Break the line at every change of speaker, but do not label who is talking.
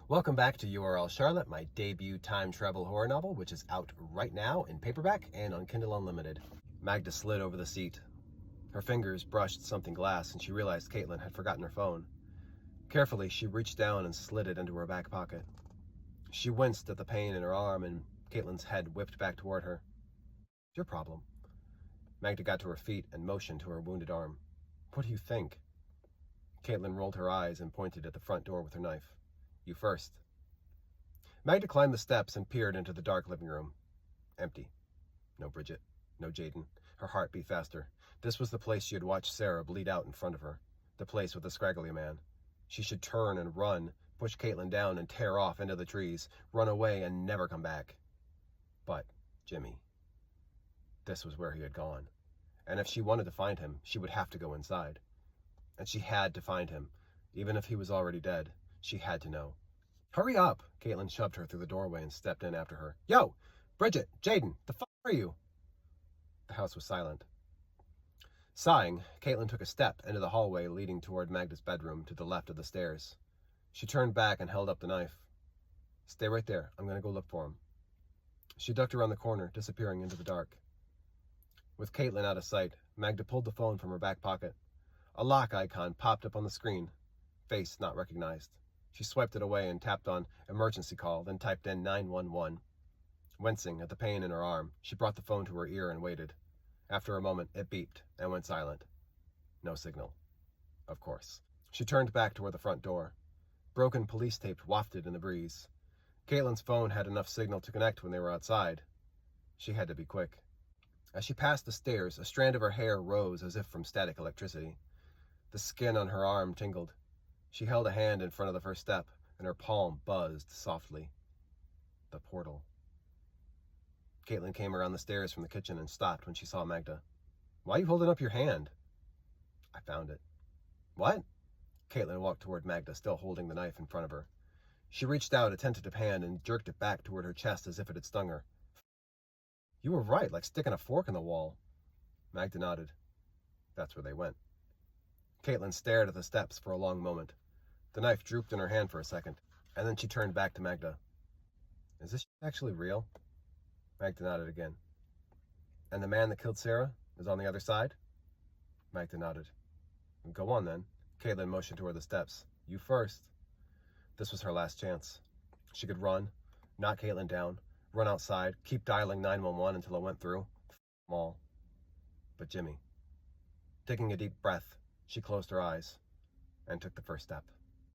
Welcome back to URL Charlotte, my debut time travel horror novel, which is out right now in paperback and on Kindle Unlimited. Magda slid over the seat. Her fingers brushed something glass and she realized Caitlin had forgotten her phone. Carefully, she reached down and slid it into her back pocket. She winced at the pain in her arm and Caitlin's head whipped back toward her. Your problem. Magda got to her feet and motioned to her wounded arm. What do you think? Caitlin rolled her eyes and pointed at the front door with her knife. You first. Magda climbed the steps and peered into the dark living room. Empty. No Bridget. No Jaden. Her heart beat faster. This was the place she had watched Sarah bleed out in front of her. The place with the scraggly man. She should turn and run, push Caitlin down and tear off into the trees, run away and never come back. But Jimmy. This was where he had gone. And if she wanted to find him, she would have to go inside. And she had to find him. Even if he was already dead, she had to know. Hurry up! Caitlin shoved her through the doorway and stepped in after her. Yo! Bridget! Jaden! The fuck are you? The house was silent. Sighing, Caitlin took a step into the hallway leading toward Magda's bedroom to the left of the stairs. She turned back and held up the knife. Stay right there. I'm going to go look for him. She ducked around the corner, disappearing into the dark. With Caitlin out of sight, Magda pulled the phone from her back pocket. A lock icon popped up on the screen. Face not recognized. She swiped it away and tapped on emergency call, then typed in 911. Wincing at the pain in her arm, she brought the phone to her ear and waited. After a moment, it beeped and went silent. No signal. Of course. She turned back toward the front door. Broken police tape wafted in the breeze. Caitlin's phone had enough signal to connect when they were outside. She had to be quick. As she passed the stairs, a strand of her hair rose as if from static electricity. The skin on her arm tingled. She held a hand in front of the first step, and her palm buzzed softly. The portal. Caitlin came around the stairs from the kitchen and stopped when she saw Magda. Why are you holding up your hand? I found it. What? Caitlin walked toward Magda, still holding the knife in front of her. She reached out a tentative hand and jerked it back toward her chest as if it had stung her. You were right, like sticking a fork in the wall. Magda nodded. That's where they went. Caitlin stared at the steps for a long moment. The knife drooped in her hand for a second, and then she turned back to Magda. Is this actually real? Magda nodded again. And the man that killed Sarah is on the other side? Magda nodded. Go on then. Caitlin motioned toward the steps. You first. This was her last chance. She could run, knock Caitlin down, run outside, keep dialing 911 until it went through. Them all. But Jimmy. Taking a deep breath, she closed her eyes and took the first step.